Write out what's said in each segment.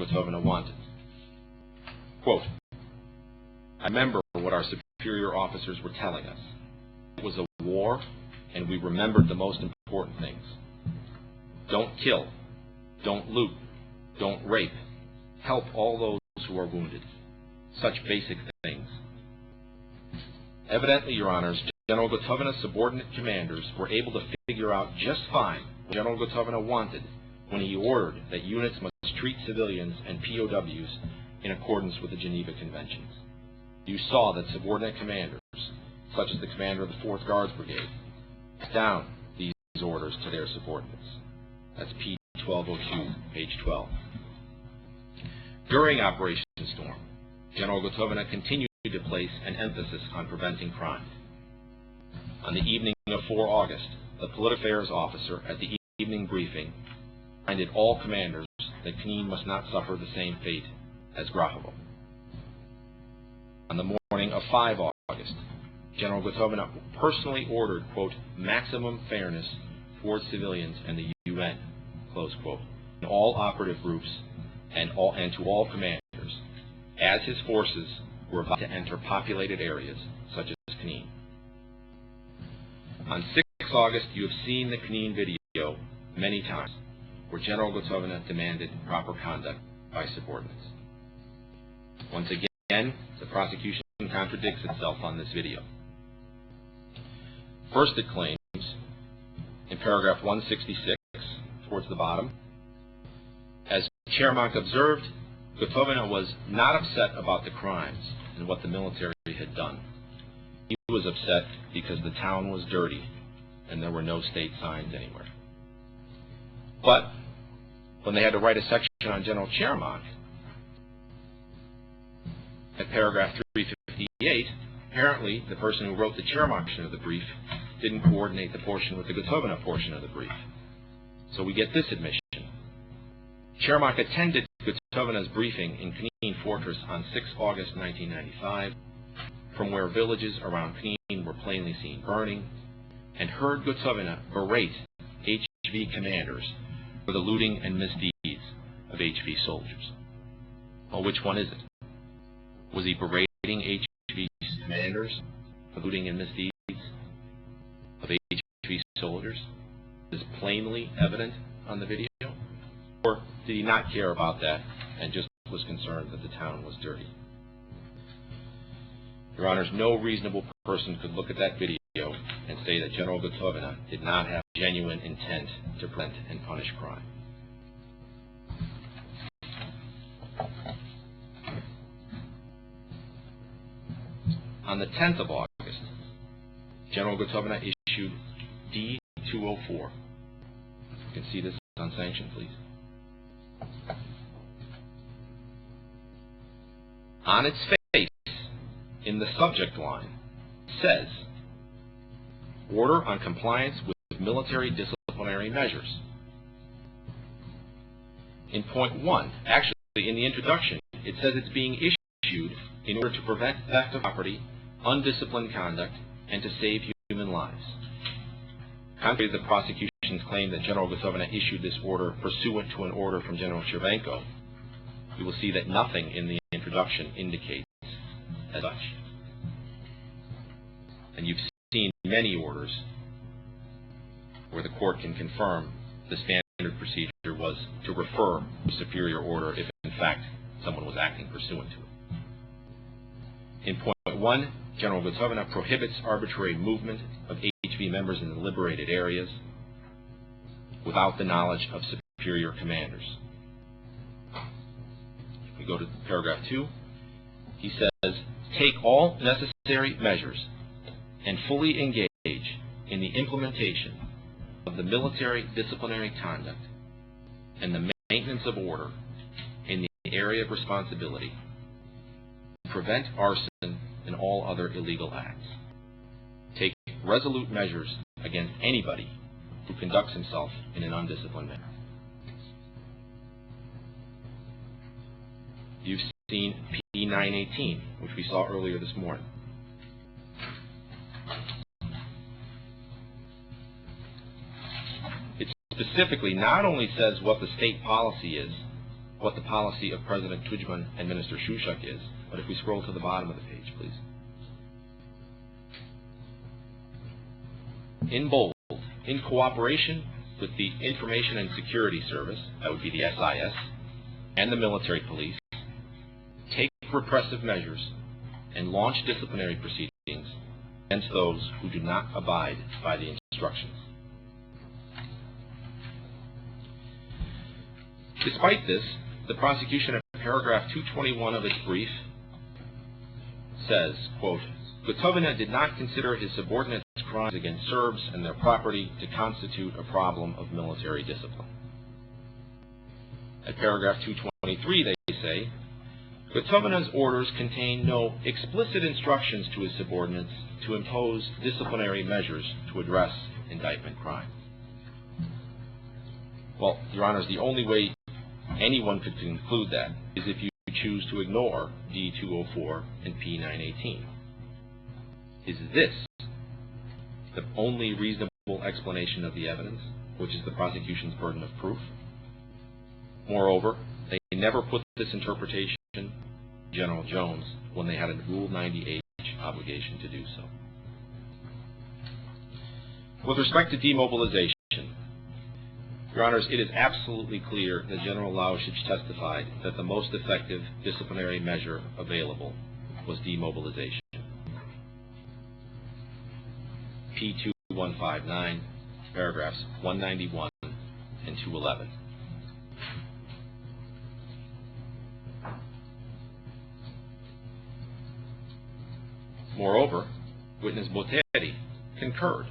Gotovine wanted. Quote, I remember what our superior officers were telling us. It was a war, and we remembered the most important things. Don't kill, don't loot, don't rape, help all those who are wounded. Such basic things. Evidently, Your Honors, General Gotovine's subordinate commanders were able to figure out just fine what General Gotovine wanted when he ordered that units must treat civilians and POWs in accordance with the Geneva Conventions. You saw that subordinate commanders, such as the commander of the 4th Guards Brigade, passed down these orders to their subordinates. That's P 1202, page 12. During Operation Storm, General Gotovine continued to place an emphasis on preventing crime. On the evening of 4 August, the Political Affairs officer at the evening briefing reminded all commanders that Knine must not suffer the same fate as Grahovo. On the morning of 5 August, General Gotovine personally ordered, quote, maximum fairness towards civilians and the UN, close quote, in all operative groups and to all commanders, as his forces were about to enter populated areas such as Knine. On 6 August, you have seen the Knine video many times, where General Gotovine demanded proper conduct by subordinates. Once again, the prosecution contradicts itself on this video. First, it claims, in paragraph 166, towards the bottom, as Čermák observed, Gotovine was not upset about the crimes and what the military had done. He was upset because the town was dirty and there were no state signs anywhere. But when they had to write a section on General Čermák, at paragraph 358, apparently the person who wrote the Čermák portion of the brief didn't coordinate the portion with the Gotovine portion of the brief. So we get this admission. Čermák attended Gotovine's briefing in Knine Fortress on 6 August 1995, from where villages around Knine were plainly seen burning, and heard Gotovine berate HV commanders for the looting and misdeeds of HV soldiers. Well, which one is it? Was he berating HV commanders for looting and misdeeds of HV soldiers? Is plainly evident on the video? Or did he not care about that and just was concerned that the town was dirty? Your Honors, no reasonable person could look at that video and say that General Gotovine did not have genuine intent to prevent and punish crime. On the 10th of August, General Gotovine issued D-204. You can see this on sanction, please. On its face, in the subject line, says, Order on compliance with military disciplinary measures. In point 1, actually in the introduction, it says it's being issued in order to prevent theft of property, undisciplined conduct, and to save human lives. Contrary to the prosecution's claim that General Gotovine issued this order pursuant to an order from General Chervenko, you will see that nothing in the introduction indicates as such. And you've seen many orders where the court can confirm the standard procedure was to refer to superior order if in fact someone was acting pursuant to it. In point 1, General Gotovine prohibits arbitrary movement of HV members in the liberated areas without the knowledge of superior commanders. If we go to paragraph 2, he says, take all necessary measures and fully engage in the implementation of the military disciplinary conduct and the maintenance of order in the area of responsibility, prevent arson and all other illegal acts. Take resolute measures against anybody who conducts himself in an undisciplined manner. You've seen P918, which we saw earlier this morning. It specifically not only says what the state policy is what the policy of President Tudjman and Minister Shushak is, but if we scroll to the bottom of the page, please. In bold, in cooperation with the Information and Security Service, that would be the SIS, and the military police, take repressive measures and launch disciplinary proceedings against those who do not abide by the instructions. Despite this, the prosecution in paragraph 221 of its brief says, quote, Gotovine did not consider his subordinates' crimes against Serbs and their property to constitute a problem of military discipline. At paragraph 223, they say, Gotovine's orders contain no explicit instructions to his subordinates to impose disciplinary measures to address indictment crime. Well, Your Honors, the only way anyone could conclude that is if you choose to ignore D-204 and P-918. Is this the only reasonable explanation of the evidence, which is the prosecution's burden of proof? Moreover, they never put this interpretation to General Jones when they had a Rule 90H obligation to do so. With respect to demobilization, Your Honors, it is absolutely clear that General Lausich testified that the most effective disciplinary measure available was demobilization. P2159, paragraphs 191 and 211. Moreover, witness Botteri concurred.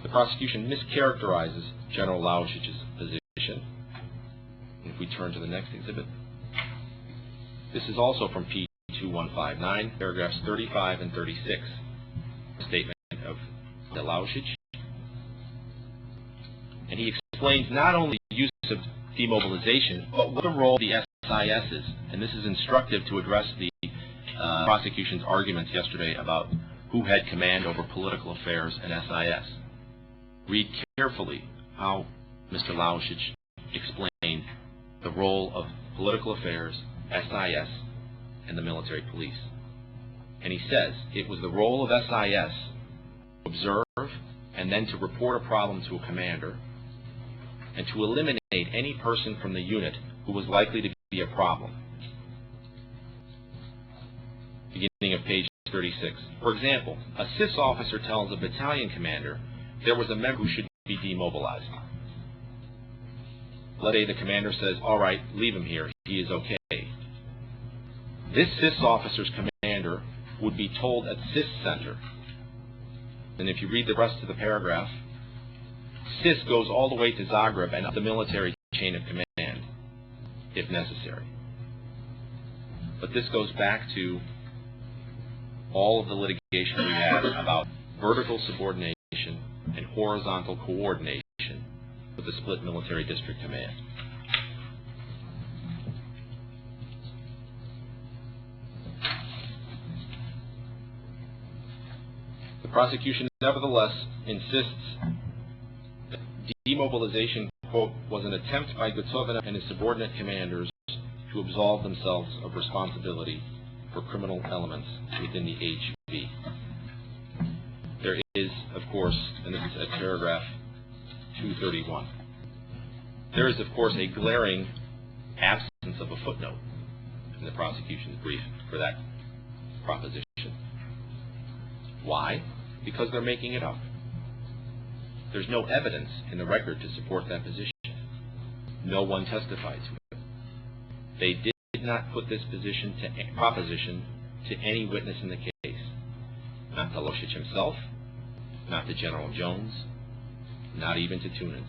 The prosecution mischaracterizes General Lausich's position. If we turn to the next exhibit, this is also from P2159, paragraphs 35 and 36, a statement of Lausich. And he explains not only the use of demobilization, but what the role of the SIS is. And this is instructive to address the prosecution's arguments yesterday about who had command over political affairs and SIS. Read carefully how Mr. Lausich explained the role of political affairs, SIS, and the military police. And he says it was the role of SIS to observe and then to report a problem to a commander and to eliminate any person from the unit who was likely to be a problem. Beginning of page 36. For example, a CIS officer tells a battalion commander there was a member who should be demobilized. Let's say the commander says, all right, leave him here, he is okay. This CIS officer's commander would be told at CIS center. And if you read the rest of the paragraph, CIS goes all the way to Zagreb and up the military chain of command, if necessary. But this goes back to all of the litigation we had about vertical subordination and horizontal coordination with the split military district command. The prosecution nevertheless insists that demobilization, quote, was an attempt by Gotovine and his subordinate commanders to absolve themselves of responsibility for criminal elements within the HB. There is, of course, and this is at paragraph 231, there is, of course, a glaring absence of a footnote in the prosecution's brief for that proposition. Why? Because they're making it up. There's no evidence in the record to support that position. No one testified to it. They did not put this proposition to any witness in the case. Not to Lausich himself, not to General Jones, not even to Tunis.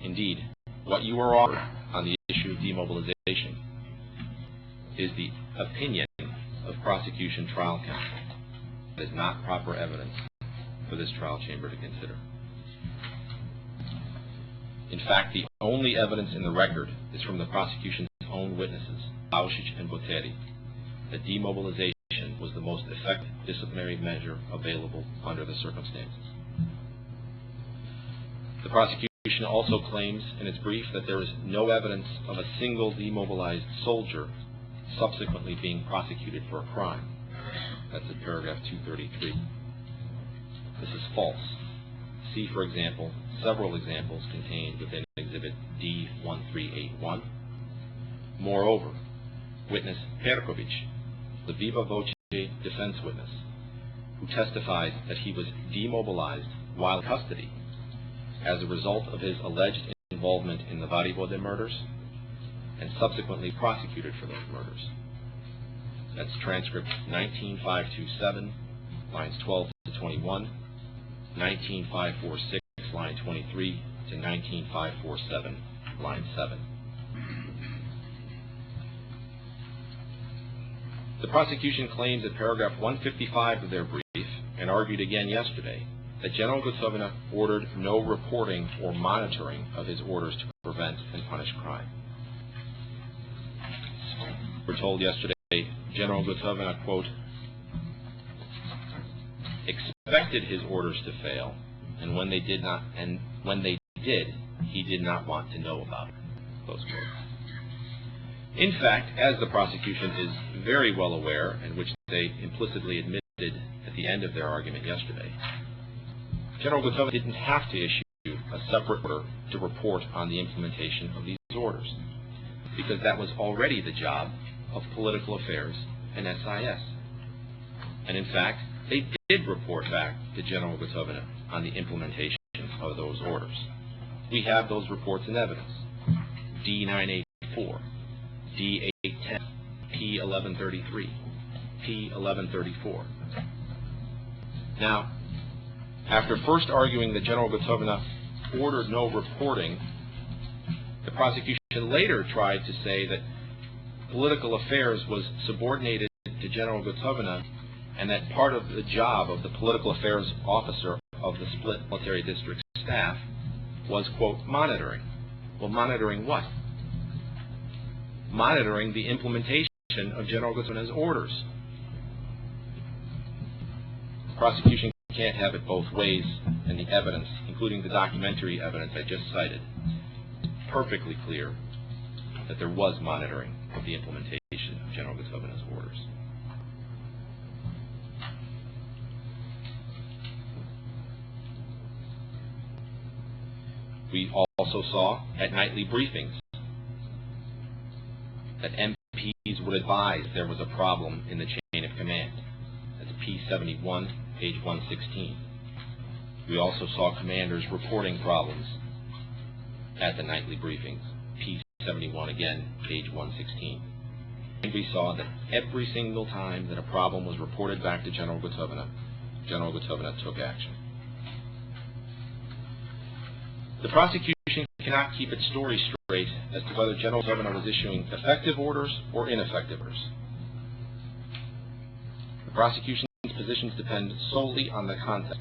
Indeed, what you are offered on the issue of demobilization is the opinion of prosecution trial counsel. That is not proper evidence for this trial chamber to consider. In fact, the only evidence in the record is from the prosecution's own witnesses, Lausich and Botteri, that demobilization was the most effective disciplinary measure available under the circumstances. The prosecution also claims in its brief that there is no evidence of a single demobilized soldier subsequently being prosecuted for a crime. That's in paragraph 233. This is false. See, for example, several examples contained within Exhibit D1381. Moreover, witness Perkovic, the viva voce defense witness, who testified that he was demobilized while in custody as a result of his alleged involvement in the Varivode murders and subsequently prosecuted for those murders. That's transcript 19527, lines 12 to 21, 19546, line 23 to 19547, line 7. The prosecution claims in paragraph 155 of their brief, and argued again yesterday, that General Gotovine ordered no reporting or monitoring of his orders to prevent and punish crime. We're told yesterday General Gotovine, quote, expected his orders to fail, and when they did, he did not want to know about it. Close quote. In fact, as the prosecution is very well aware, and which they implicitly admitted at the end of their argument yesterday, General Gotovine didn't have to issue a separate order to report on the implementation of these orders, because that was already the job of political affairs and SIS. And in fact, they did report back to General Gotovine on the implementation of those orders. We have those reports in evidence. D984, D810, P1133, P1134. Now, after first arguing that General Gotovine ordered no reporting, the prosecution later tried to say that political affairs was subordinated to General Gotovine and that part of the job of the political affairs officer of the split military district staff was, quote, monitoring. Well, monitoring what? Monitoring the implementation of General Gotovine's orders. The prosecution can't have it both ways, and the evidence, including the documentary evidence I just cited, is perfectly clear that there was monitoring of the implementation of General Gotovine's orders. We also saw at nightly briefings that MPs would advise there was a problem in the chain of command. That's P71, page 116. We also saw commanders reporting problems at the nightly briefings. P71 again, page 116. And we saw that every single time that a problem was reported back to General Gotovine took action. The prosecution cannot keep its story straight as to whether General Gotovine was issuing effective orders or ineffective orders. The prosecution's positions depend solely on the context,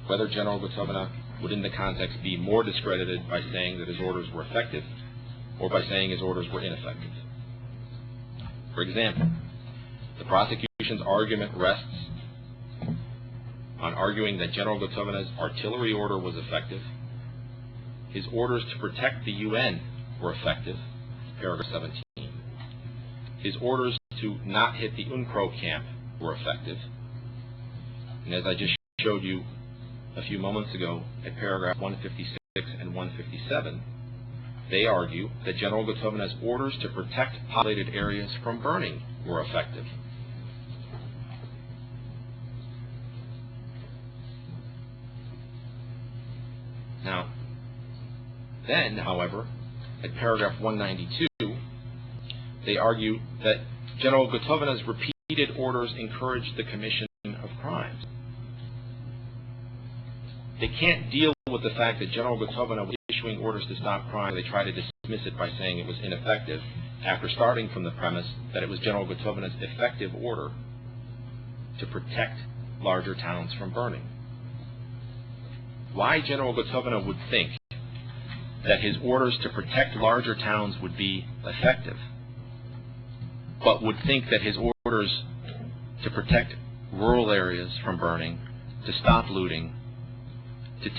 whether General Gotovine would in the context be more discredited by saying that his orders were effective or by saying his orders were ineffective. For example, the prosecution's argument rests on arguing that General Gotovine's artillery order was effective, his orders to protect the UN were effective, paragraph 17. His orders to not hit the UNCRO camp were effective. And as I just showed you a few moments ago at paragraph 156 and 157, they argue that General Gotovine's orders to protect populated areas from burning were effective. Now, then, however, at paragraph 192, they argue that General Gotovine's repeated orders encouraged the commission of crimes. They can't deal with the fact that General Gotovine was issuing orders to stop crime. They try to dismiss it by saying it was ineffective, after starting from the premise that it was General Gotovine's effective order to protect larger towns from burning. Why General Gotovine would think that his orders to protect larger towns would be effective, but would think that his orders to protect rural areas from burning, to stop looting, to